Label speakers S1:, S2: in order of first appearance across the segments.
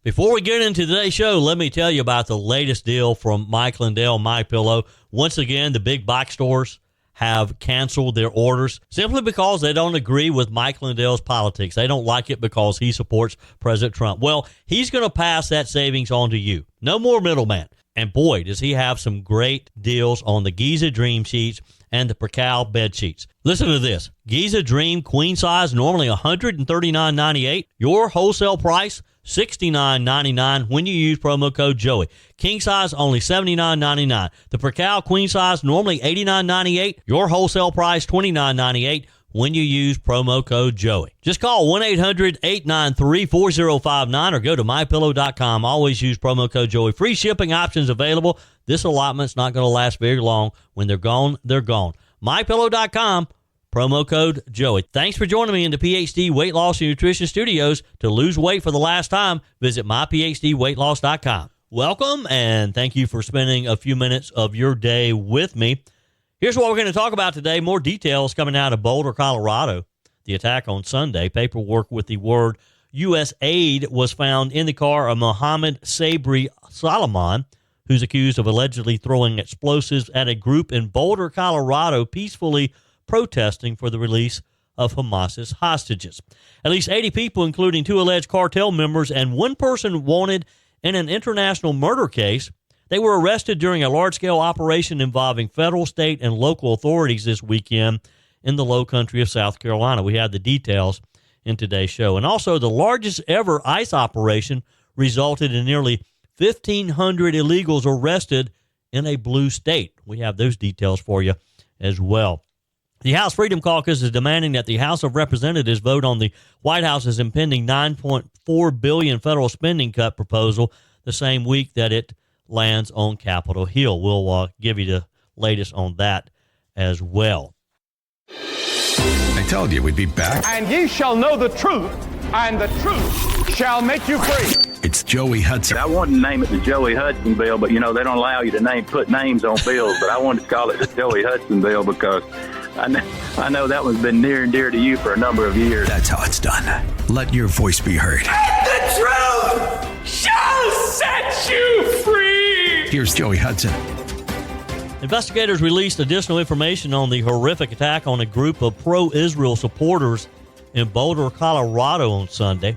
S1: Before we get into today's show, let me tell you about the latest deal from Mike Lindell, MyPillow. Once again, the big box stores have canceled their orders simply because they don't agree with Mike Lindell's politics. They don't like it because he supports President Trump. Well, he's going to pass that savings on to you. No more middleman. And boy, does he have some great deals on the Giza Dream sheets and the Percal bed sheets. Listen to this. Giza Dream queen size, normally $139.98. Your wholesale price, $69.99 when you use promo code Joey. King size, only $79.99. The Percal queen size, normally $89.98. Your wholesale price, $29.98 when you use promo code Joey. Just call 1-800-893-4059 or go to MyPillow.com. Always use promo code Joey. Free shipping options available. This allotment's not going to last very long. When they're gone, they're gone. MyPillow.com, promo code Joey. Thanks for joining me in the PhD Weight Loss and Nutrition Studios. To lose weight for the last time, visit myphdweightloss.com. Welcome, and thank you for spending a few minutes of your day with me. Here's what we're going to talk about today. More details coming out of Boulder, Colorado. The attack on Sunday. Paperwork with the word USAID was found in the car of Mohamed Sabry Soliman, who's accused of allegedly throwing explosives at a group in Boulder, Colorado, peacefully protesting for the release of Hamas's hostages. At least 80 people, including 2 alleged cartel members and 1 person wanted in an international murder case. They were arrested during a large-scale operation involving federal, state, and local authorities this weekend in the low country of South Carolina. We have the details in today's show. And also, the largest ever ICE operation resulted in nearly 1,500 illegals arrested in a blue state. We have those details for you as well. The House Freedom Caucus is demanding that the House of Representatives vote on the White House's impending $9.4 billion federal spending cut proposal the same week that it lands on Capitol Hill. We'll give you the latest on that as well.
S2: I told you we'd be back.
S3: And ye shall know the truth, and the truth shall make you free.
S2: It's Joey Hudson.
S4: I wanted to name it the Joey Hudson bill, but, they don't allow you to put names on bills. But I wanted to call it the Joey Hudson bill because I know that one's been near and dear to you for a number of years.
S2: That's how it's done. Let your voice be heard.
S3: And the truth shall set you free.
S2: Here's Joey Hudson.
S1: Investigators released additional information on the horrific attack on a group of pro-Israel supporters in Boulder, Colorado on Sunday.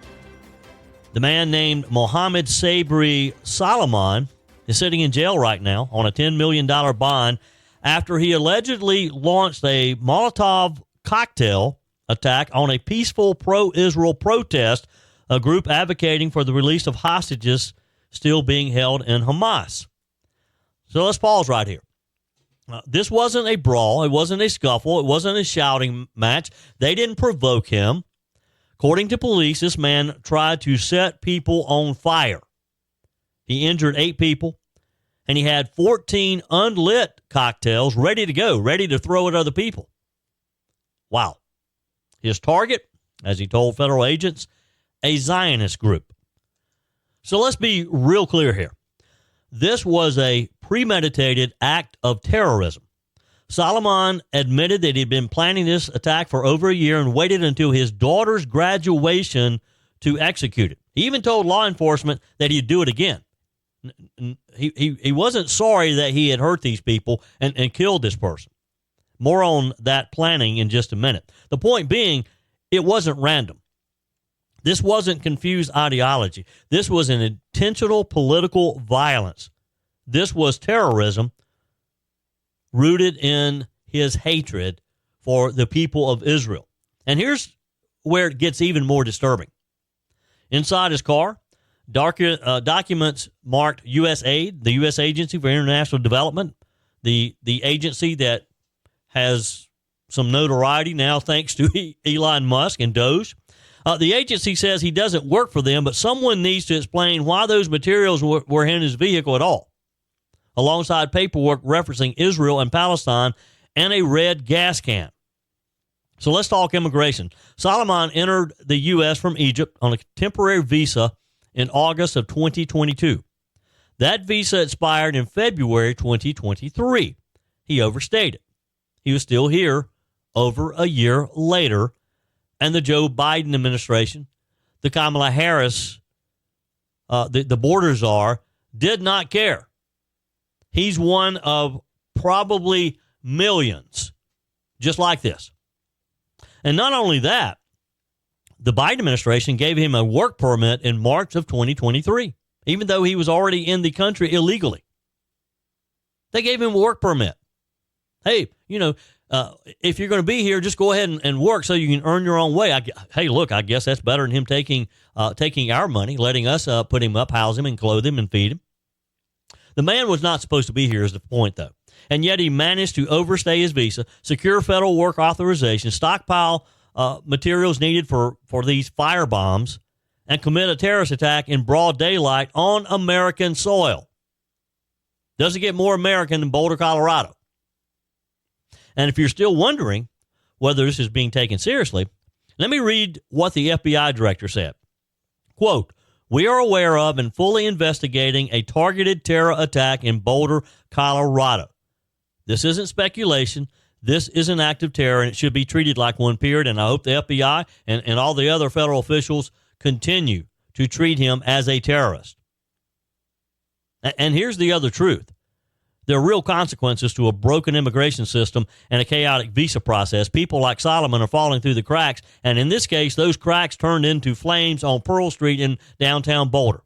S1: The man named Mohamed Sabry Soliman is sitting in jail right now on a $10 million bond after he allegedly launched a Molotov cocktail attack on a peaceful pro-Israel protest, a group advocating for the release of hostages still being held in Hamas. So let's pause right here. This wasn't a brawl. It wasn't a scuffle. It wasn't a shouting match. They didn't provoke him. According to police, this man tried to set people on fire. He injured 8 people, and he had 14 unlit cocktails ready to go, ready to throw at other people. Wow. His target, as he told federal agents, a Zionist group. So let's be real clear here. This was a premeditated act of terrorism. Soliman admitted that he'd been planning this attack for over a year and waited until his daughter's graduation to execute it. He even told law enforcement that he'd do it again. He wasn't sorry that he had hurt these people and killed this person. More on that planning in just a minute. The point being, it wasn't random. This wasn't confused ideology. This was an intentional political violence. This was terrorism rooted in his hatred for the people of Israel. And here's where it gets even more disturbing. Inside his car, documents marked USAID, the U.S. Agency for International Development, the agency that has some notoriety now thanks to Elon Musk and Doge. The agency says he doesn't work for them, but someone needs to explain why those materials were in his vehicle at all, alongside paperwork referencing Israel and Palestine and a red gas can. So let's talk immigration. Soliman entered the U.S. from Egypt on a temporary visa in August of 2022. That visa expired in February 2023. He overstayed it. He was still here over a year later, and the Joe Biden administration, the Kamala Harris the border czar, did not care. He's one of probably millions just like this. And not only that, the Biden administration gave him a work permit in March of 2023, even though he was already in the country illegally. They gave him a work permit. Hey, if you're going to be here, just go ahead and work so you can earn your own way. Hey, look, I guess that's better than him taking our money, letting us put him up, house him, and clothe him and feed him. The man was not supposed to be here is the point, though. And yet he managed to overstay his visa, secure federal work authorization, stockpile materials needed for these fire bombs, and commit a terrorist attack in broad daylight on American soil. Doesn't get more American than Boulder, Colorado. And if you're still wondering whether this is being taken seriously, let me read what the FBI director said. Quote, "We are aware of and fully investigating a targeted terror attack in Boulder, Colorado. This isn't speculation. This is an act of terror, and it should be treated like one, period. And I hope the FBI and all the other federal officials continue to treat him as a terrorist." And here's the other truth. There are real consequences to a broken immigration system and a chaotic visa process. People like Solomon are falling through the cracks, and in this case, those cracks turned into flames on Pearl Street in downtown Boulder.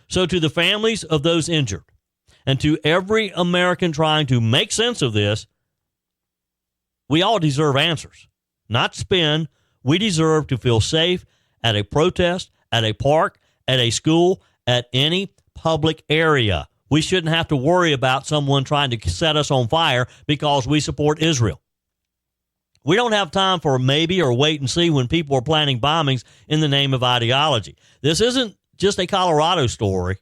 S1: So to the families of those injured, and to every American trying to make sense of this, we all deserve answers, not spin. We deserve to feel safe at a protest, at a park, at a school, at any public area. We shouldn't have to worry about someone trying to set us on fire because we support Israel. We don't have time for maybe or wait and see when people are planning bombings in the name of ideology. This isn't just a Colorado story.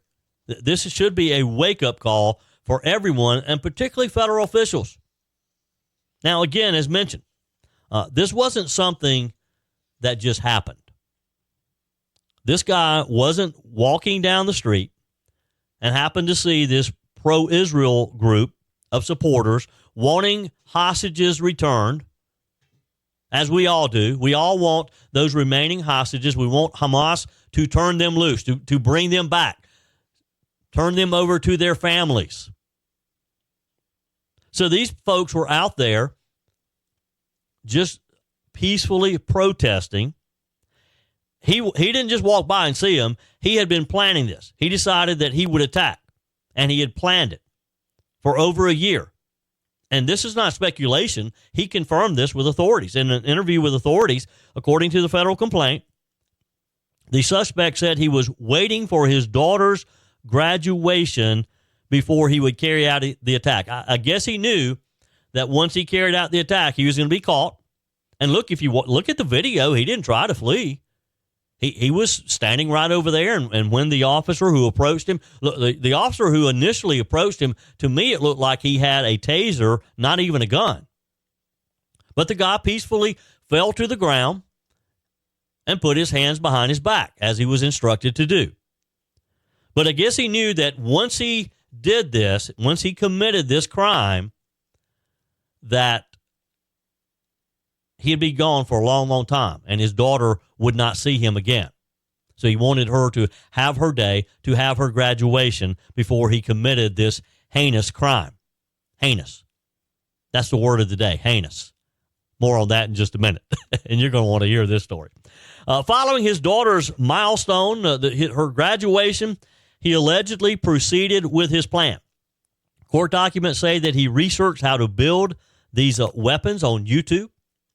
S1: This should be a wake-up call for everyone, and particularly federal officials. Now, again, as mentioned, this wasn't something that just happened. This guy wasn't walking down the street and happened to see this pro-Israel group of supporters wanting hostages returned, as we all do. We all want those remaining hostages. We want Hamas to turn them loose, to bring them back, turn them over to their families. So these folks were out there just peacefully protesting. He didn't just walk by and see them. He had been planning this. He decided that he would attack, and he had planned it for over a year. And this is not speculation. He confirmed this with authorities. In an interview with authorities, according to the federal complaint, the suspect said he was waiting for his daughter's graduation before he would carry out the attack. I guess he knew that once he carried out the attack, he was going to be caught. And look, if you look at the video, he didn't try to flee. He was standing right over there, and when the officer who approached him, the officer who initially approached him, to me it looked like he had a taser, not even a gun. But the guy peacefully fell to the ground and put his hands behind his back, as he was instructed to do. But I guess he knew that once he did this, once he committed this crime, that he'd be gone for a long, long time, and his daughter would not see him again. So he wanted her to have her day, to have her graduation before he committed this heinous crime. Heinous. That's the word of the day, heinous. More on that in just a minute, and you're going to want to hear this story. Following his daughter's milestone, her graduation, he allegedly proceeded with his plan. Court documents say that he researched how to build these weapons on YouTube.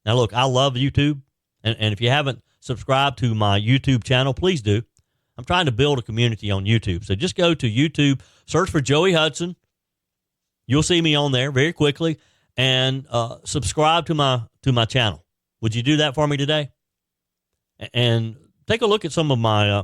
S1: Now, look, I love YouTube, and if you haven't subscribed to my YouTube channel, please do. I'm trying to build a community on YouTube. So just go to YouTube, search for Joey Hudson. You'll see me on there very quickly, and subscribe to my channel. Would you do that for me today? And take a look at some of my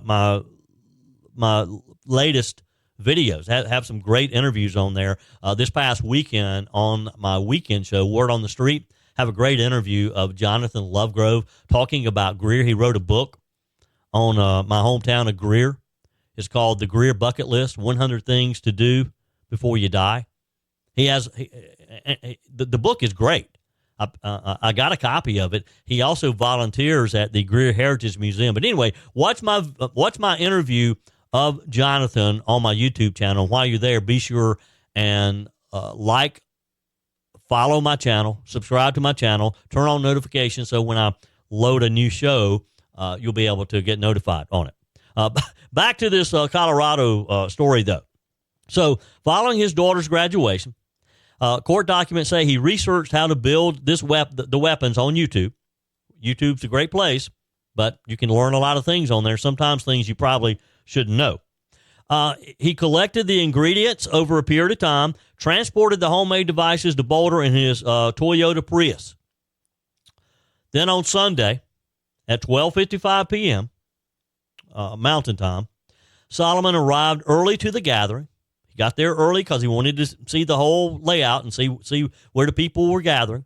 S1: my latest videos. Have some great interviews on there. This past weekend on my weekend show, Word on the Street, have a great interview of Jonathan Lovegrove talking about Greer. He wrote a book on my hometown of Greer. It's called The Greer Bucket List, 100 Things to Do Before You Die. The book is great. I got a copy of it. He also volunteers at the Greer Heritage Museum. But anyway, watch my interview of Jonathan on my YouTube channel. While you're there, be sure and follow my channel, subscribe to my channel, turn on notifications so when I load a new show, you'll be able to get notified on it. Back to this Colorado story, though. So following his daughter's graduation, court documents say he researched how to build the weapons on YouTube. YouTube's a great place, but you can learn a lot of things on there, sometimes things you probably shouldn't know. He collected the ingredients over a period of time, transported the homemade devices to Boulder in his Toyota Prius. Then on Sunday at 12:55 p.m. Mountain Time, Soliman arrived early to the gathering. He got there early because he wanted to see the whole layout and see where the people were gathering.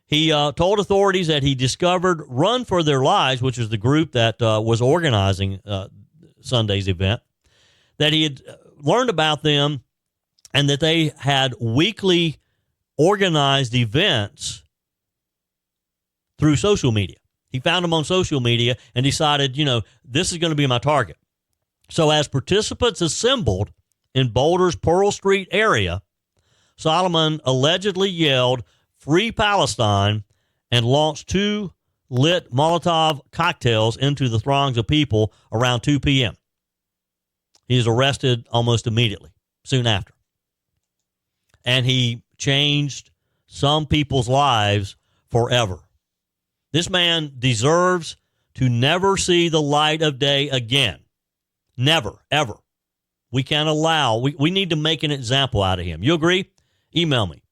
S1: He told authorities that he discovered Run for Their Lives, which is the group that was organizing Sunday's event, that he had learned about them and that they had weekly organized events through social media. He found them on social media and decided, this is going to be my target. So as participants assembled in Boulder's Pearl Street area, Soliman allegedly yelled, "Free Palestine," and launched 2 lit Molotov cocktails into the throngs of people around 2 p.m. He was arrested almost immediately, soon after. And he changed some people's lives forever. This man deserves to never see the light of day again. Never, ever. We can't allow, we need to make an example out of him. You agree? Email me.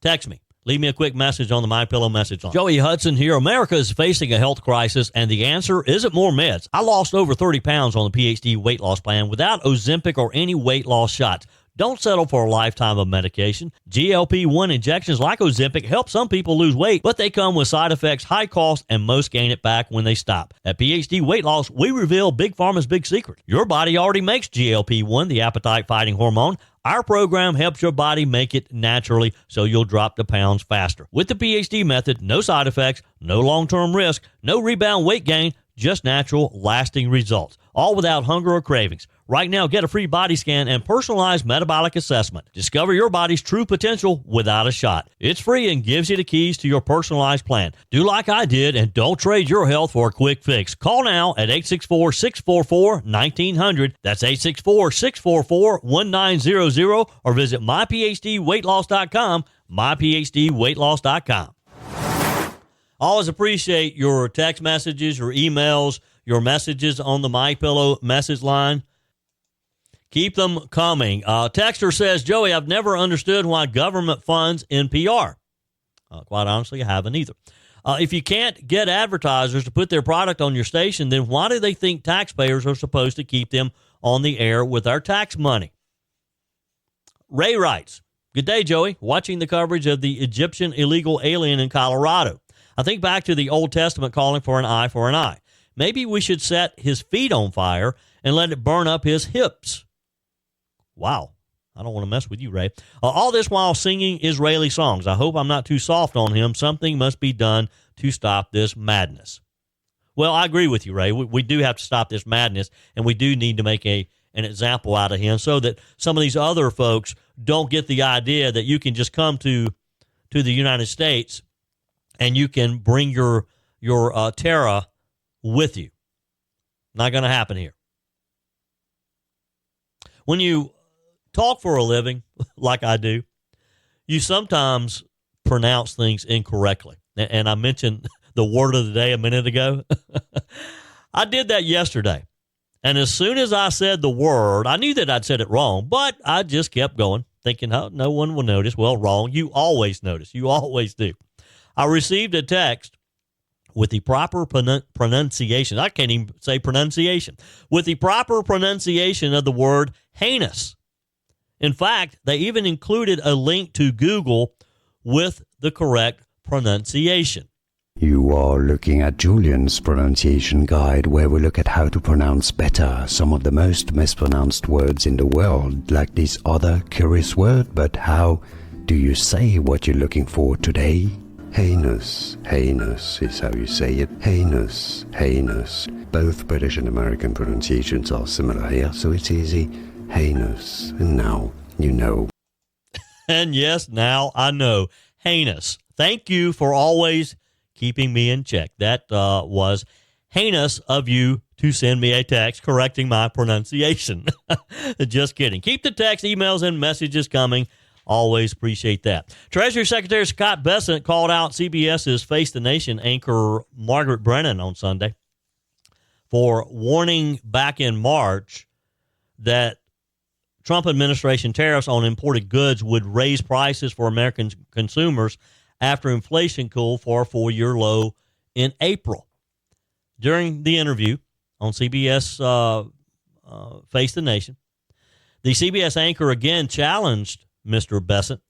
S1: Text me. Leave me a quick message on the MyPillow message line. Joey Hudson here. America is facing a health crisis, and the answer isn't more meds. I lost over 30 pounds on the PhD weight loss plan without Ozempic or any weight loss shots. Don't settle for a lifetime of medication. GLP-1 injections like Ozempic help some people lose weight, but they come with side effects, high cost, and most gain it back when they stop. At PhD Weight Loss, we reveal Big Pharma's big secret. Your body already makes GLP-1, the appetite-fighting hormone. Our program helps your body make it naturally so you'll drop the pounds faster. With the PhD method, no side effects, no long-term risk, no rebound weight gain, just natural, lasting results, all without hunger or cravings. Right now, get a free body scan and personalized metabolic assessment. Discover your body's true potential without a shot. It's free and gives you the keys to your personalized plan. Do like I did and don't trade your health for a quick fix. Call now at 864-644-1900. That's 864-644-1900 or visit myphdweightloss.com, myphdweightloss.com. Always appreciate your text messages, your emails, your messages on the MyPillow message line. Keep them coming. Texter says, Joey, I've never understood why government funds NPR. Quite honestly, I haven't either. If you can't get advertisers to put their product on your station, then why do they think taxpayers are supposed to keep them on the air with our tax money? Ray writes, good day, Joey. Watching the coverage of the Egyptian illegal alien in Colorado. I think back to the Old Testament calling for an eye for an eye. Maybe we should set his feet on fire and let it burn up his hips. Wow. I don't want to mess with you, Ray. All this while singing Israeli songs. I hope I'm not too soft on him. Something must be done to stop this madness. Well, I agree with you, Ray. We do have to stop this madness, and we do need to make an example out of him so that some of these other folks don't get the idea that you can just come to the United States and you can bring your terror with you. Not going to happen here. When you talk for a living, like I do, you sometimes pronounce things incorrectly. And I mentioned the word of the day a minute ago. I did that yesterday. And as soon as I said the word, I knew that I'd said it wrong, but I just kept going, thinking, oh, no one will notice. Well, wrong. You always notice. You always do. I received a text with the proper pronunciation. I can't even say pronunciation. With the proper pronunciation of the word heinous. In fact, they even included a link to Google with the correct pronunciation.
S5: You are looking at Julian's pronunciation guide, where we look at how to pronounce better some of the most mispronounced words in the world, like this other curious word. But how do you say what you're looking for today? Heinous. Heinous is how you say it. Heinous. Heinous. Both British and American pronunciations are similar here, so it's easy. Heinous. And now you know.
S1: And yes, now I know. Heinous. Thank you for always keeping me in check. That was heinous of you to send me a text correcting my pronunciation. Just kidding. Keep the text, emails, and messages coming. Always appreciate that. Treasury Secretary Scott Bessent called out CBS's Face the Nation anchor Margaret Brennan on Sunday for warning back in March that Trump administration tariffs on imported goods would raise prices for American consumers after inflation cooled for a 4-year low in April. During the interview on CBS Face the Nation, the CBS anchor again challenged Mr. Bessent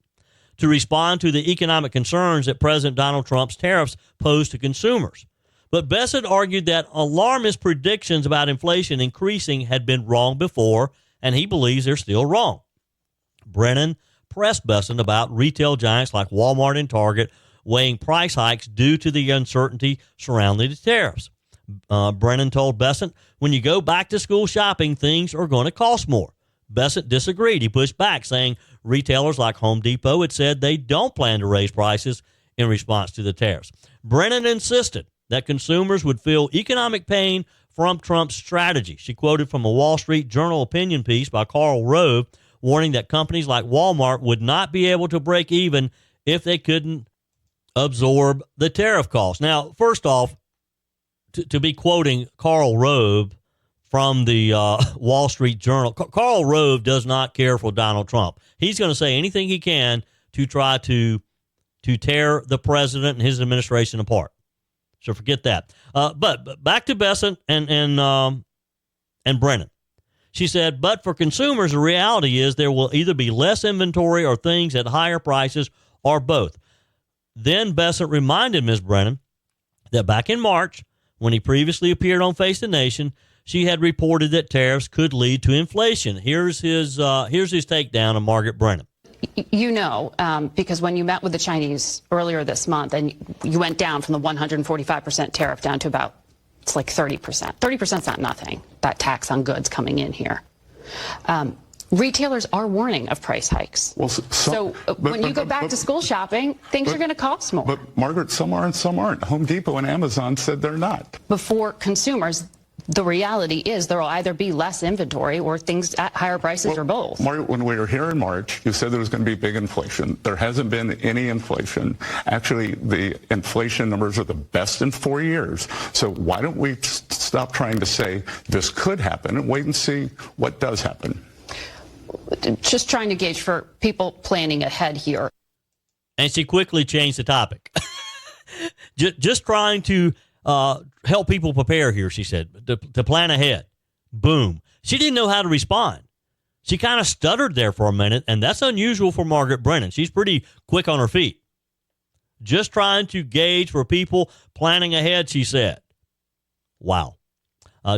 S1: to respond to the economic concerns that President Donald Trump's tariffs pose to consumers. But Bessent argued that alarmist predictions about inflation increasing had been wrong before, and he believes they're still wrong. Brennan pressed Bessent about retail giants like Walmart and Target weighing price hikes due to the uncertainty surrounding the tariffs. Brennan told Bessent, when you go back to school shopping, things are going to cost more. Bessent disagreed. He pushed back, saying retailers like Home Depot had said they don't plan to raise prices in response to the tariffs. Brennan insisted that consumers would feel economic pain from Trump's strategy. She quoted from a Wall Street Journal opinion piece by Karl Rove, warning that companies like Walmart would not be able to break even if they couldn't absorb the tariff costs. Now, first off, to be quoting Karl Rove from the Wall Street Journal, Karl Rove does not care for Donald Trump. He's going to say anything he can to try to tear the president and his administration apart. So forget that. But back to Bessent and Brennan. She said, but for consumers, the reality is there will either be less inventory or things at higher prices or both. Then Bessent reminded Ms. Brennan that back in March, when he previously appeared on Face the Nation, she had reported that tariffs could lead to inflation. Here's his takedown of Margaret Brennan.
S6: You know, because when you met with the Chinese earlier this month and you went down from the 145% tariff down to about, it's like 30%. 30% is not nothing, that tax on goods coming in here. Retailers are warning of price hikes. Well, when you go back to school shopping, things are going to cost more.
S7: But, Margaret, some are and some aren't. Home Depot and Amazon said they're not.
S6: Before consumers, the reality is there will either be less inventory or things at higher prices or both.
S7: Margaret, when we were here in March, you said there was going to be big inflation. There hasn't been any inflation. Actually, the inflation numbers are the best in 4 years. So why don't we stop trying to say this could happen and wait and see what does happen?
S6: Just trying to gauge for people planning ahead here.
S1: And she quickly changed the topic. Just trying to help people prepare here, she said, to plan ahead. Boom. She didn't know how to respond. She kind of stuttered there for a minute, and that's unusual for Margaret Brennan. She's pretty quick on her feet. Just trying to gauge for people planning ahead, she said. Wow.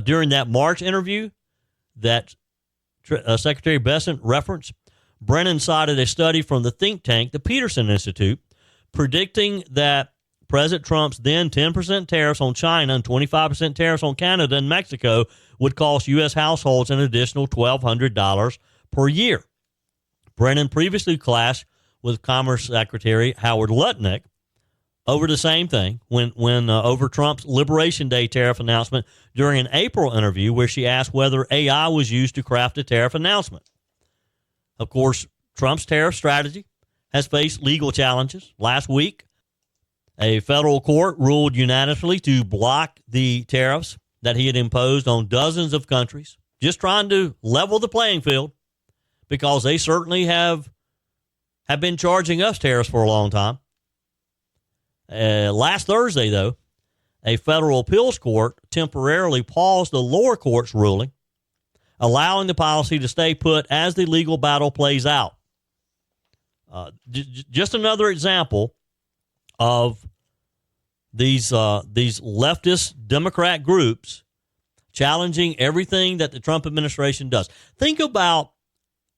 S1: During that March interview that Secretary Bessent referenced, Brennan cited a study from the think tank, the Peterson Institute, predicting that President Trump's then 10% tariffs on China and 25% tariffs on Canada and Mexico would cost U.S. households an additional $1,200 per year. Brennan previously clashed with Commerce Secretary Howard Lutnick over the same thing when over Trump's Liberation Day tariff announcement during an April interview where she asked whether AI was used to craft a tariff announcement. Of course, Trump's tariff strategy has faced legal challenges. Last week, a federal court ruled unanimously to block the tariffs that he had imposed on dozens of countries, just trying to level the playing field because they certainly have been charging us tariffs for a long time. Last Thursday, though, a federal appeals court temporarily paused the lower court's ruling, allowing the policy to stay put as the legal battle plays out. Just another example of these leftist Democrat groups challenging everything that the Trump administration does. Think about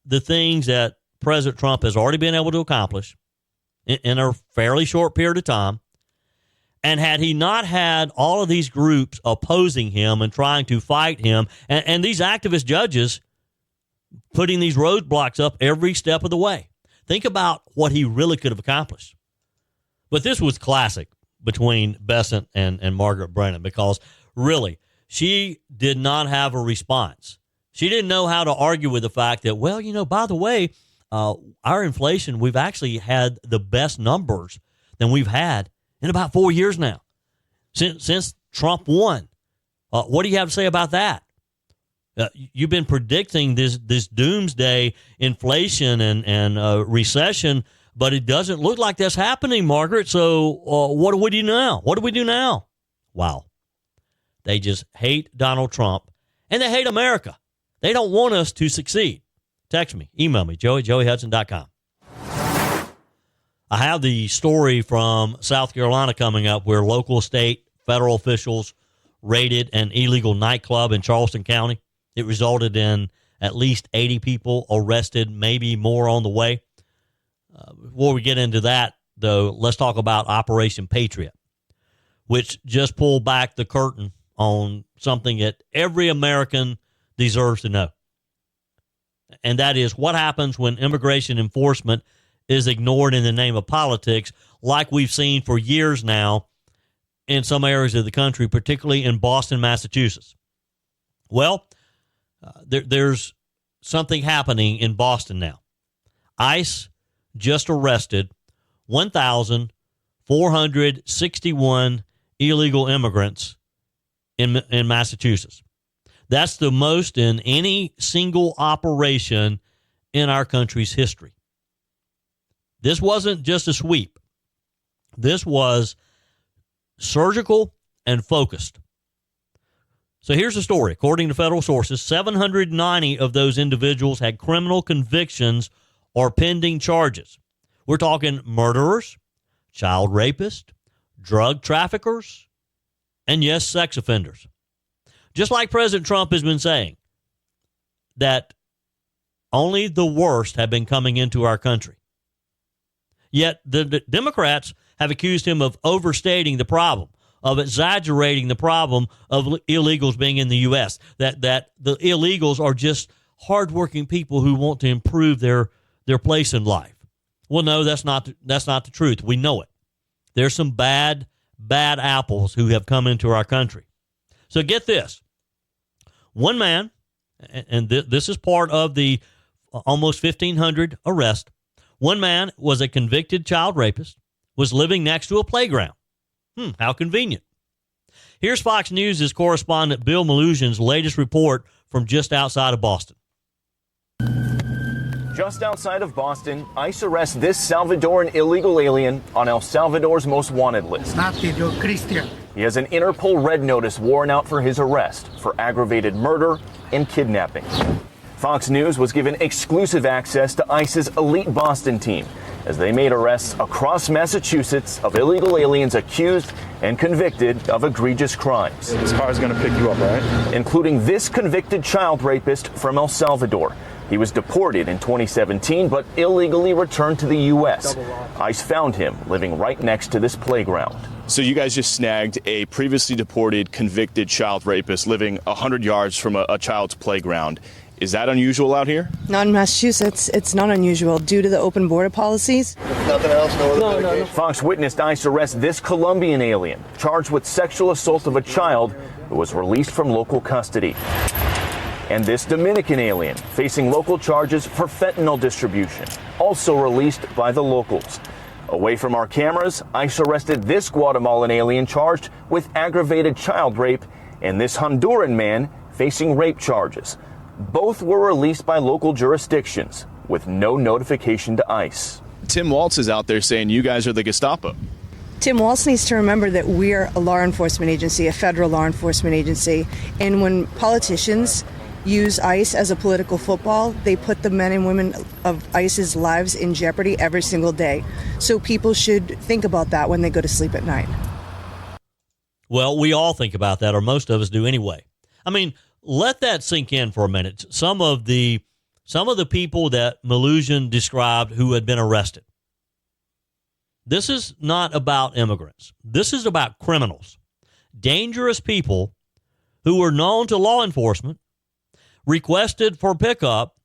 S1: the things that President Trump has already been able to accomplish in a fairly short period of time. And had he not had all of these groups opposing him and trying to fight him, and these activist judges putting these roadblocks up every step of the way, think about what he really could have accomplished. But this was classic between Besant and Margaret Brennan, because really, she did not have a response. She didn't know how to argue with the fact that, well, by the way, our inflation, we've actually had the best numbers than we've had in about 4 years now, since Trump won. What do you have to say about that? You've been predicting this doomsday inflation and recession, but it doesn't look like that's happening, Margaret. So what do we do now? What do we do now? Wow. They just hate Donald Trump, and they hate America. They don't want us to succeed. Text me, email me, joey@joeyhudson.com. I have the story from South Carolina coming up where local, state, federal officials raided an illegal nightclub in Charleston County. It resulted in at least 80 people arrested, maybe more on the way. Before we get into that, though, let's talk about Operation Patriot, which just pulled back the curtain on something that every American deserves to know. And that is what happens when immigration enforcement is ignored in the name of politics, like we've seen for years now in some areas of the country, particularly in Boston, Massachusetts. Well, there's something happening in Boston now. ICE just arrested 1,461 illegal immigrants in Massachusetts. That's the most in any single operation in our country's history. This wasn't just a sweep. This was surgical and focused. So here's the story. According to federal sources, 790 of those individuals had criminal convictions or pending charges. We're talking murderers, child rapists, drug traffickers, and yes, sex offenders. Just like President Trump has been saying that only the worst have been coming into our country. Yet the Democrats have accused him of overstating the problem, of exaggerating the problem of illegals being in the U.S., that the illegals are just hardworking people who want to improve their place in life. Well, no, that's not the truth. We know it. There's some bad apples who have come into our country. So get this. One man, and this is part of the almost 1,500 arrests, one man was a convicted child rapist, was living next to a playground. How convenient. Here's Fox News' correspondent Bill Malusian's latest report from just outside of Boston.
S8: Just outside of Boston, ICE arrests this Salvadoran illegal alien on El Salvador's most wanted list. He has an Interpol red notice warrant out for his arrest for aggravated murder and kidnapping. Fox News was given exclusive access to ICE's elite Boston team as they made arrests across Massachusetts of illegal aliens accused and convicted of egregious crimes.
S9: This car is going to pick you up, right?
S8: Including this convicted child rapist from El Salvador. He was deported in 2017, but illegally returned to the U.S. ICE found him living right next to this playground.
S9: So you guys just snagged a previously deported, convicted child rapist living 100 yards from a child's playground. Is that unusual out here?
S10: Not in Massachusetts. It's not unusual due to the open border policies.
S9: Nothing else?
S8: No. Fox witnessed ICE arrest this Colombian alien charged with sexual assault of a child who was released from local custody. And this Dominican alien facing local charges for fentanyl distribution, also released by the locals. Away from our cameras, ICE arrested this Guatemalan alien charged with aggravated child rape and this Honduran man facing rape charges. Both were released by local jurisdictions with no notification to ICE.
S9: Tim Waltz is out there saying you guys are the Gestapo.
S10: Tim Waltz needs to remember that we're a law enforcement agency, a federal law enforcement agency. And when politicians use ICE as a political football, they put the men and women of ICE's lives in jeopardy every single day. So people should think about that when they go to sleep at night.
S1: Well, we all think about that, or most of us do anyway. I mean, let that sink in for a minute. Some of the people that Malusian described who had been arrested. This is not about immigrants. This is about criminals, dangerous people who were known to law enforcement, requested for pickup,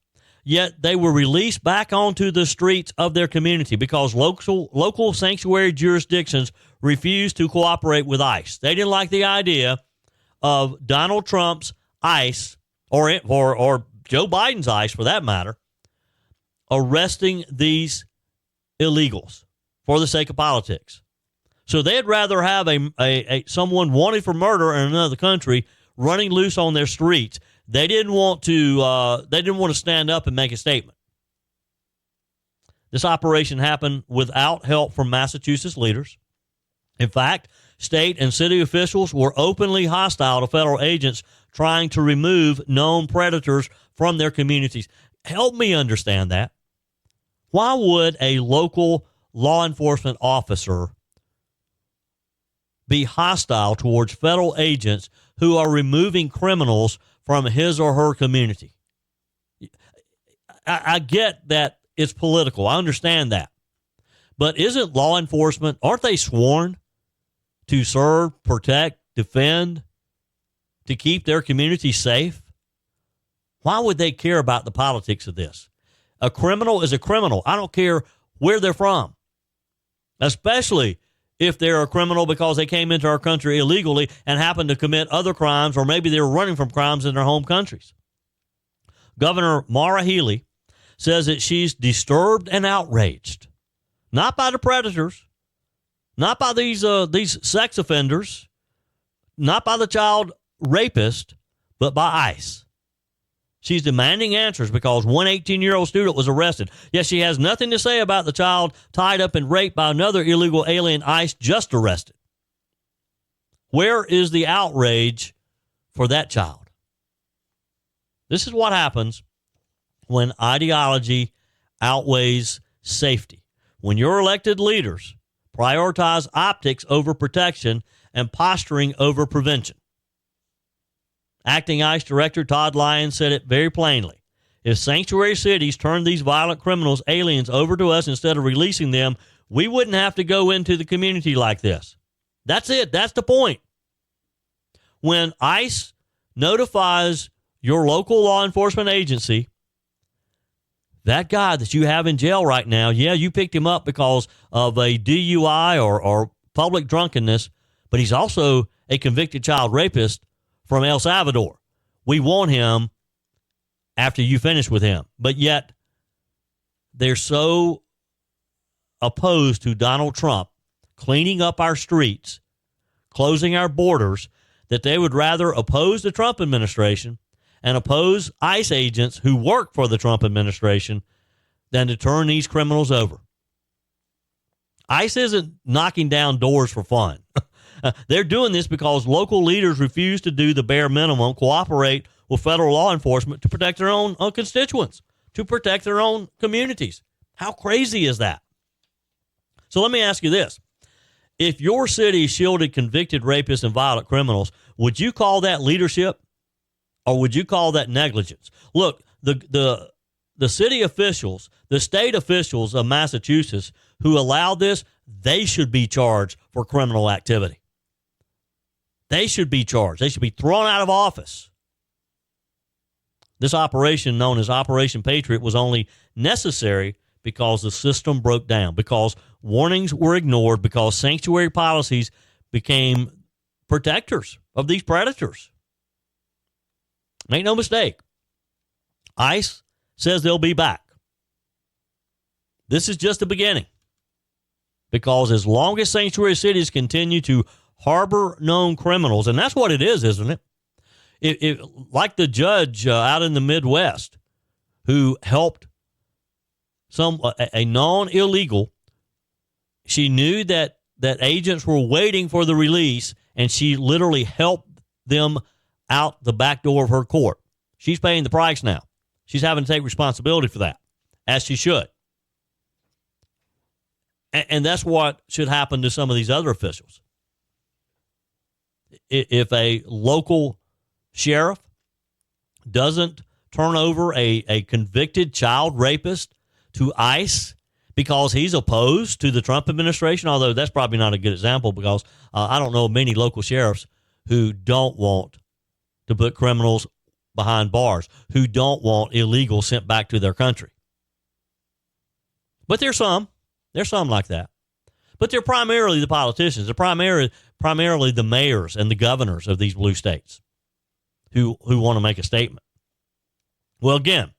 S1: yet they were released back onto the streets of their community because local sanctuary jurisdictions refused to cooperate with ICE. They didn't like the idea of Donald Trump's ICE, or Joe Biden's ICE for that matter, arresting these illegals for the sake of politics. So they'd rather have someone wanted for murder in another country running loose on their streets. They didn't want to stand up and make a statement. This operation happened without help from Massachusetts leaders. In fact, state and city officials were openly hostile to federal agents trying to remove known predators from their communities. Help me understand that. Why would a local law enforcement officer be hostile towards federal agents who are removing criminals from his or her community? I get that it's political. I understand that. But isn't law enforcement, aren't they sworn to serve, protect, defend, to keep their community safe? Why would they care about the politics of this? A criminal is a criminal. I don't care where they're from, especially if they're a criminal because they came into our country illegally and happened to commit other crimes, or maybe they were running from crimes in their home countries. Governor Maura Healey says that she's disturbed and outraged, not by the predators, not by these sex offenders, not by the child rapist, but by ICE. She's demanding answers because one 18-year-old student was arrested. Yes, she has nothing to say about the child tied up and raped by another illegal alien ICE just arrested. Where is the outrage for that child? This is what happens when ideology outweighs safety. When your elected leaders prioritize optics over protection and posturing over prevention. Acting ICE Director Todd Lyons said it very plainly. If sanctuary cities turned these violent criminals, aliens, over to us instead of releasing them, we wouldn't have to go into the community like this. That's it. That's the point. When ICE notifies your local law enforcement agency, that guy that you have in jail right now, yeah, you picked him up because of a DUI or public drunkenness, but he's also a convicted child rapist from El Salvador. We want him after you finish with him. But yet, they're so opposed to Donald Trump cleaning up our streets, closing our borders, that they would rather oppose the Trump administration and oppose ICE agents who work for the Trump administration than to turn these criminals over. ICE isn't knocking down doors for fun. They're doing this because local leaders refuse to do the bare minimum, cooperate with federal law enforcement to protect their own constituents, to protect their own communities. How crazy is that? So let me ask you this. If your city shielded convicted rapists and violent criminals, would you call that leadership or would you call that negligence? Look, the city officials, the state officials of Massachusetts who allowed this, they should be charged for criminal activity. They should be charged. They should be thrown out of office. This operation, known as Operation Patriot, was only necessary because the system broke down, because warnings were ignored, because sanctuary policies became protectors of these predators. Make no mistake. ICE says they'll be back. This is just the beginning. Because as long as sanctuary cities continue to harbor known criminals, and that's what it is, isn't it? It like the judge out in the Midwest who helped a known illegal. She knew that agents were waiting for the release, and she literally helped them out the back door of her court. She's paying the price now. She's having to take responsibility for that, as she should. And that's what should happen to some of these other officials. If a local sheriff doesn't turn over a convicted child rapist to ICE because he's opposed to the Trump administration, although that's probably not a good example because I don't know many local sheriffs who don't want to put criminals behind bars, who don't want illegals sent back to their country. But there's some like that. But they're primarily the politicians. They're primarily the mayors and the governors of these blue states who want to make a statement. Well, again,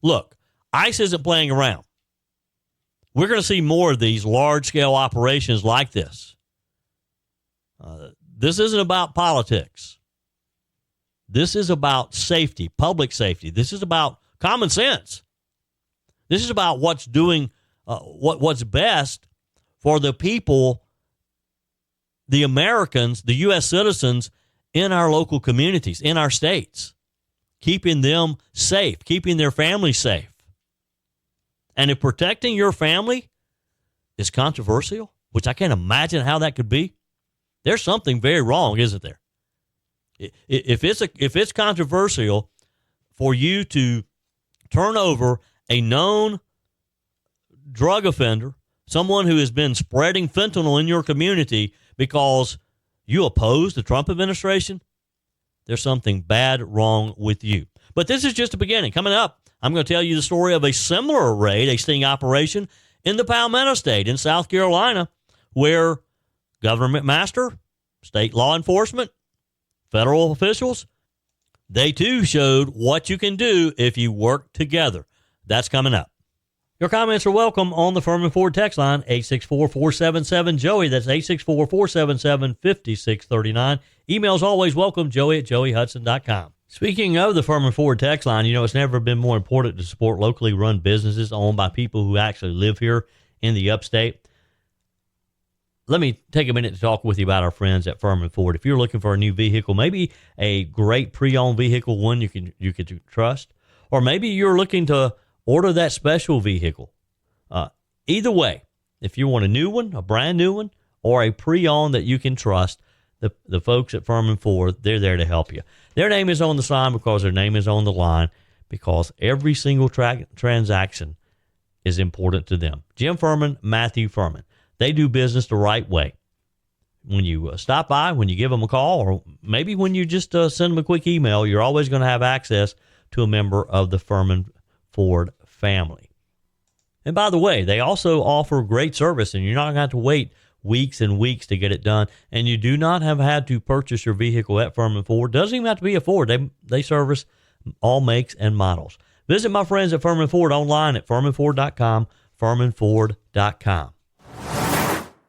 S1: look, ICE isn't playing around. We're going to see more of these large-scale operations like this. This isn't about politics. This is about safety, public safety. This is about common sense. This is about what's best for the people, the Americans, the U.S. citizens in our local communities, in our states, keeping them safe, keeping their families safe. And if protecting your family is controversial, which I can't imagine how that could be, there's something very wrong, isn't there? If it's controversial for you to turn over a known drug offender, someone who has been spreading fentanyl in your community because you oppose the Trump administration, there's something bad wrong with you. But this is just the beginning. Coming up, I'm going to tell you the story of a similar raid, a sting operation in the Palmetto State in South Carolina, where Governor McMaster, state law enforcement, federal officials, they too showed what you can do if you work together. That's coming up. Your comments are welcome on the Furman Ford text line, 864-477-JOEY. That's 864-477-5639. Emails always welcome, joey@joeyhudson.com. Speaking of the Furman Ford text line, it's never been more important to support locally run businesses owned by people who actually live here in the upstate. Let me take a minute to talk with you about our friends at Furman Ford. If you're looking for a new vehicle, maybe a great pre-owned vehicle, one you can trust, or maybe you're looking to order that special vehicle. Either way, if you want a new one, a brand new one, or a pre-owned that you can trust, the folks at Furman Ford, they're there to help you. Their name is on the sign because their name is on the line, because every single transaction is important to them. Jim Furman, Matthew Furman. They do business the right way. When you stop by, when you give them a call, or maybe when you just send them a quick email, you're always going to have access to a member of the Furman Ford family. And by the way, they also offer great service, and you're not going to have to wait weeks and weeks to get it done. And you do not have had to purchase your vehicle at Furman Ford. Doesn't even have to be a Ford. They service all makes and models. Visit my friends at Furman Ford online at furmanford.com, furmanford.com.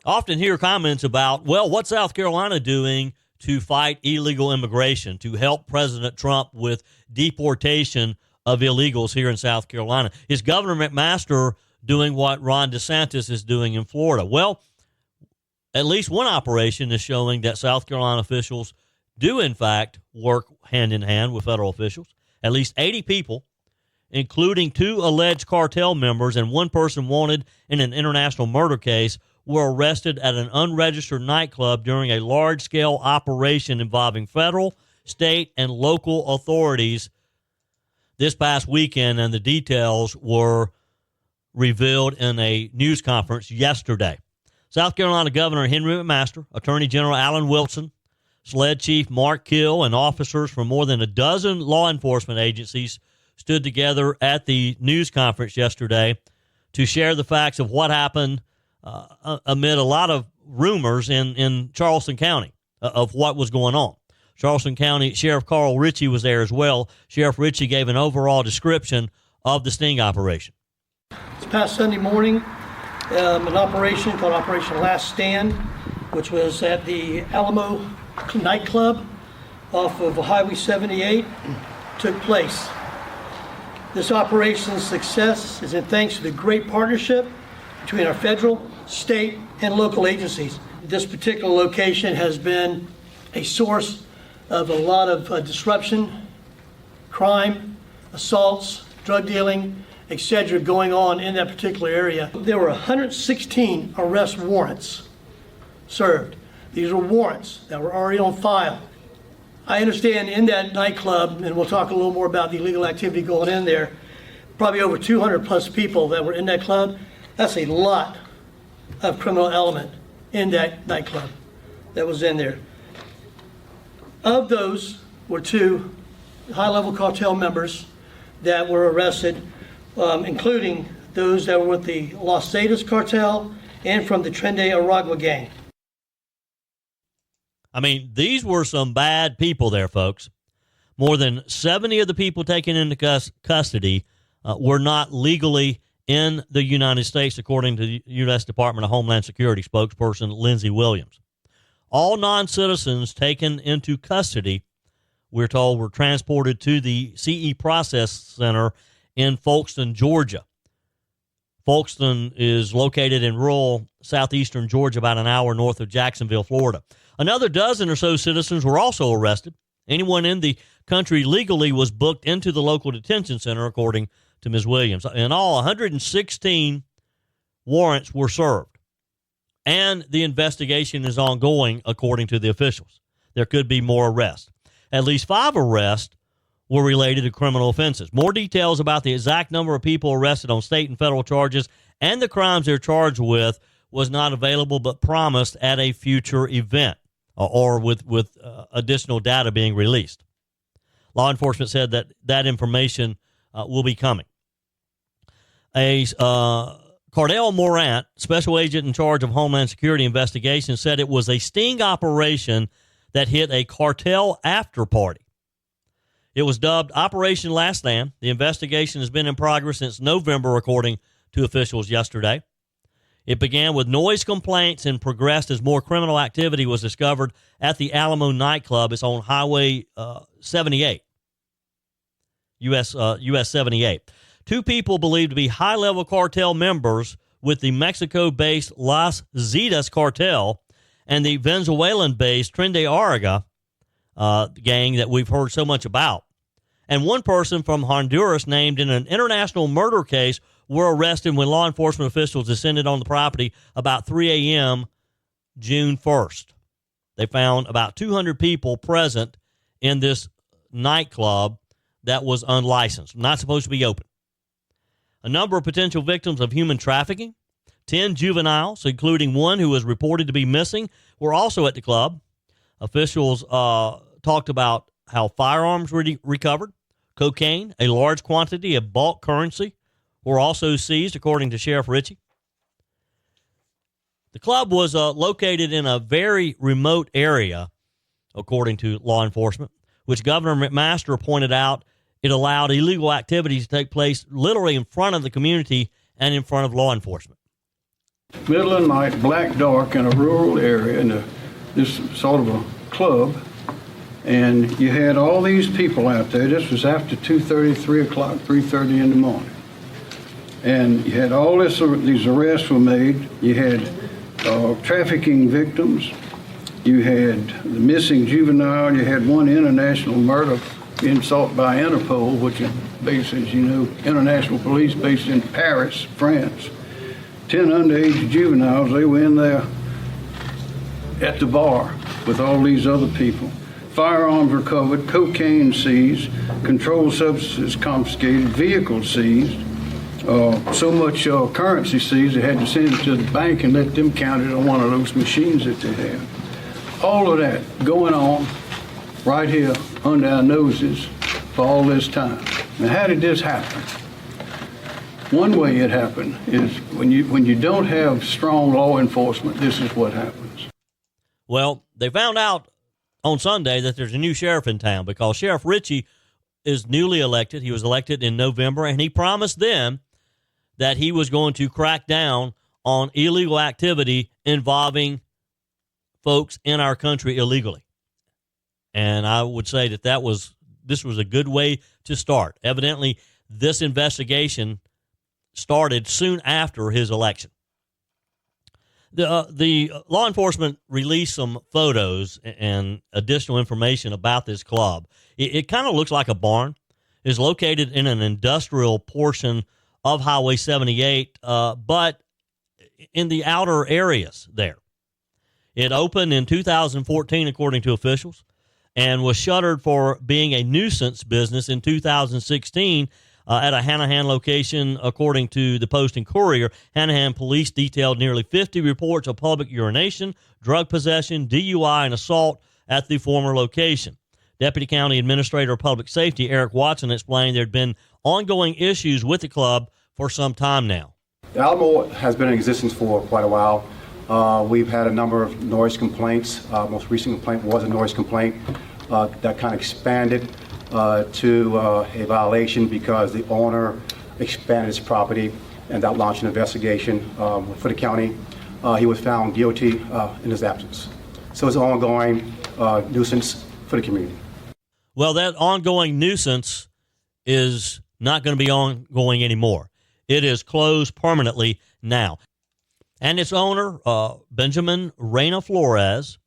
S1: Often hear comments about, well, what's South Carolina doing to fight illegal immigration, to help President Trump with deportation of illegals here in South Carolina? Is Governor McMaster doing what Ron DeSantis is doing in Florida? Well, at least one operation is showing that South Carolina officials do, in fact, work hand in hand with federal officials. At least 80 people, including 2 alleged cartel members and 1 person wanted in an international murder case, were arrested at an unregistered nightclub during a large-scale operation involving federal, state, and local authorities this past weekend, and the details were revealed in a news conference yesterday. South Carolina Governor Henry McMaster, Attorney General Alan Wilson, SLED Chief Mark Kill, and officers from more than a dozen law enforcement agencies stood together at the news conference yesterday to share the facts of what happened amid a lot of rumors in Charleston County of what was going on. Charleston County Sheriff Carl Ritchie was there as well. Sheriff Ritchie gave an overall description of the sting operation.
S11: This past Sunday morning, an operation called Operation Last Stand, which was at the Alamo nightclub off of Highway 78, took place. This operation's success is in thanks to the great partnership between our federal, state, and local agencies. This particular location has been a source of a lot of disruption, crime, assaults, drug dealing, etc. going on in that particular area. There were 116 arrest warrants served. These were warrants that were already on file. I understand in that nightclub, and we'll talk a little more about the illegal activity going in there, probably over 200 plus people that were in that club. That's a lot of criminal element in that nightclub that was in there. Of those were 2 high-level cartel members that were arrested, including those that were with the Los Zetas cartel and from the Tren de Aragua gang.
S1: I mean, these were some bad people there, folks. More than 70 of the people taken into custody were not legally in the United States, according to the U.S. Department of Homeland Security spokesperson Lindsey Williams. All non-citizens taken into custody, we're told, were transported to the CE Process Center in Folkston, Georgia. Folkston is located in rural southeastern Georgia, about an hour north of Jacksonville, Florida. Another dozen or so citizens were also arrested. Anyone in the country legally was booked into the local detention center, according to Ms. Williams. In all, 116 warrants were served, and the investigation is ongoing, according to the officials. There could be more arrests. At least 5 arrests were related to criminal offenses. More details about the exact number of people arrested on state and federal charges and the crimes they're charged with was not available, but promised at a future event or with additional data being released. Law enforcement said that that information will be coming. Cardell Morant, special agent in charge of Homeland Security investigation, said it was a sting operation that hit a cartel after party. It was dubbed Operation Last Stand. The investigation has been in progress since November, according to officials yesterday. It began with noise complaints and progressed as more criminal activity was discovered at the Alamo nightclub. It's on Highway 78, US 78. 2 people believed to be high-level cartel members with the Mexico-based Los Zetas cartel and the Venezuelan-based Tren de Aragua gang that we've heard so much about. And 1 person from Honduras named in an international murder case were arrested when law enforcement officials descended on the property about 3 a.m. June 1st. They found about 200 people present in this nightclub that was unlicensed, not supposed to be open. A number of potential victims of human trafficking, 10 juveniles, including 1 who was reported to be missing, were also at the club. Officials talked about how firearms were recovered, cocaine, a large quantity of bulk currency were also seized, according to Sheriff Ritchie. The club was located in a very remote area, according to law enforcement, which Governor McMaster pointed out it allowed illegal activities to take place literally in front of the community and in front of law enforcement.
S12: Middle of the night, black dark in a rural area in this sort of a club, and you had all these people out there. This was after 2:30, 3 o'clock, 3:30 in the morning. And you had all these arrests were made. You had trafficking victims. You had the missing juvenile. You had 1 international murder being sought by Interpol, which is based, as you know, international police based in Paris, France. 10 underage juveniles, they were in there at the bar with all these other people. Firearms recovered, cocaine seized, controlled substances confiscated, vehicles seized. So much currency seized, they had to send it to the bank and let them count it on one of those machines that they had. All of that going on right here under our noses for all this time. Now, how did this happen? One way it happened is when you don't have strong law enforcement, this is what happens.
S1: Well, they found out on Sunday that there's a new sheriff in town because Sheriff Ritchie is newly elected. He was elected in November, and he promised then that he was going to crack down on illegal activity involving folks in our country illegally. And I would say that this was a good way to start. Evidently, this investigation started soon after his election. The law enforcement released some photos and additional information about this club. It kind of looks like a barn. It's located in an industrial portion of Highway 78, but in the outer areas there. It opened in 2014, according to officials, and was shuttered for being a nuisance business in 2016 at a Hanahan location, according to the Post and Courier. Hanahan police detailed nearly 50 reports of public urination, drug possession, DUI, and assault at the former location. Deputy County Administrator of Public Safety Eric Watson explained there had been ongoing issues with the club for some time now.
S13: The Alamo has been in existence for quite a while. We've had a number of noise complaints. Most recent complaint was a noise complaint that kind of expanded to a violation because the owner expanded his property, and that launched an investigation for the county. He was found guilty in his absence. So it's an ongoing nuisance for the community.
S1: Well, that ongoing nuisance is not going to be ongoing anymore. It is closed permanently now. And its owner, Benjamin Reyna Flores,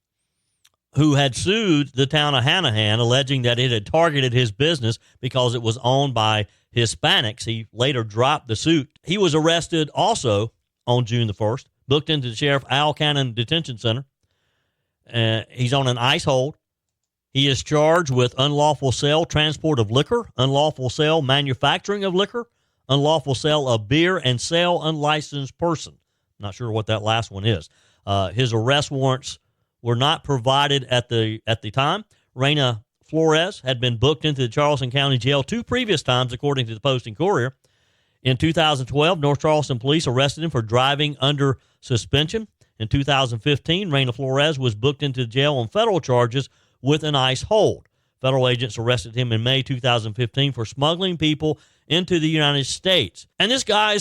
S1: who had sued the town of Hanahan, alleging that it had targeted his business because it was owned by Hispanics. He later dropped the suit. He was arrested also on June the 1st, booked into the Sheriff Al Cannon Detention Center. He's on an ICE hold. He is charged with unlawful sale, transport of liquor, unlawful sale, manufacturing of liquor, unlawful sale of beer, and sale unlicensed person. Not sure what that last one is. His arrest warrants were not provided at the time. Reyna Flores had been booked into the Charleston County Jail 2 previous times, according to the Post and Courier. In 2012, North Charleston police arrested him for driving under suspension. In 2015, Reyna Flores was booked into the jail on federal charges with an ICE hold. Federal agents arrested him in May 2015 for smuggling people into the United States. And this guy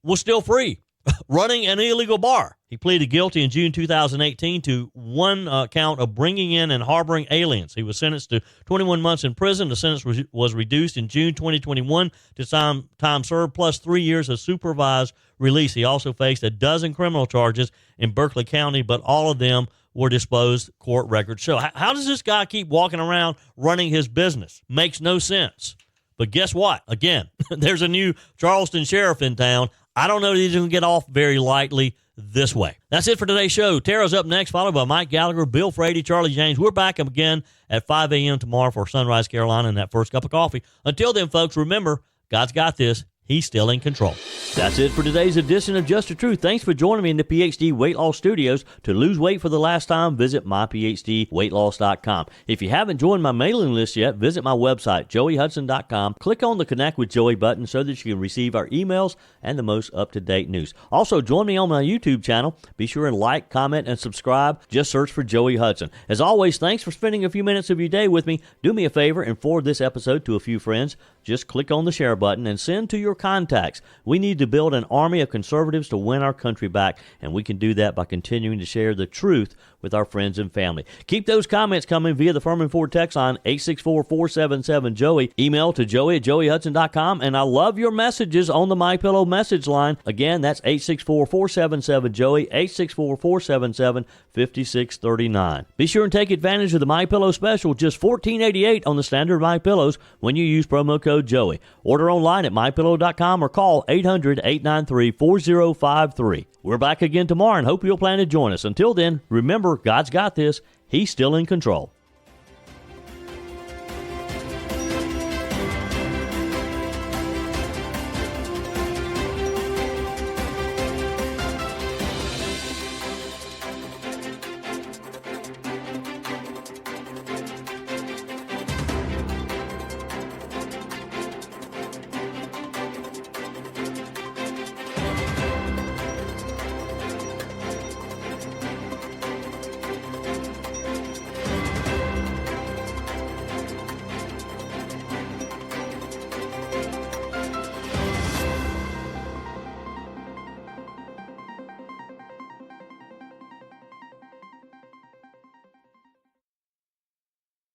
S1: was still free, running an illegal bar. He pleaded guilty in June 2018 to one count of bringing in and harboring aliens. He was sentenced to 21 months in prison. The sentence was reduced in June 2021 to time served plus 3 years of supervised release. He also faced a dozen criminal charges in Berkeley County, but all of them were disposed, court records show. How does this guy keep walking around running his business? Makes no sense. But guess what? Again, there's a new Charleston sheriff in town. I don't know that he's going to get off very lightly this way. That's it for today's show. Tara's up next, followed by Mike Gallagher, Bill Frady, Charlie James. We're back again at 5 a.m. tomorrow for Sunrise Carolina and that first cup of coffee. Until then, folks, remember, God's got this. He's still in control. That's it for today's edition of Just the Truth. Thanks for joining me in the PhD Weight Loss Studios. To lose weight for the last time, visit myphdweightloss.com. If you haven't joined my mailing list yet, visit my website, joeyhudson.com. Click on the Connect with Joey button so that you can receive our emails and the most up-to-date news. Also, join me on my YouTube channel. Be sure and like, comment, and subscribe. Just search for Joey Hudson. As always, thanks for spending a few minutes of your day with me. Do me a favor and forward this episode to a few friends. Just click on the share button and send to your contacts. We need to build an army of conservatives to win our country back, and we can do that by continuing to share the truth with our friends and family. Keep those comments coming via the Furman Ford text line 864-477-JOEY. Email to joey@joeyhudson.com, and I love your messages on the MyPillow message line. Again, that's 864-477-JOEY, 864-477-5639. Be sure and take advantage of the MyPillow special, just $14.88 on the standard MyPillows when you use promo code Joey. Order online at mypillow.com or call 800-893-4053. We're back again tomorrow and hope you'll plan to join us. Until then, remember, God's got this. He's still in control.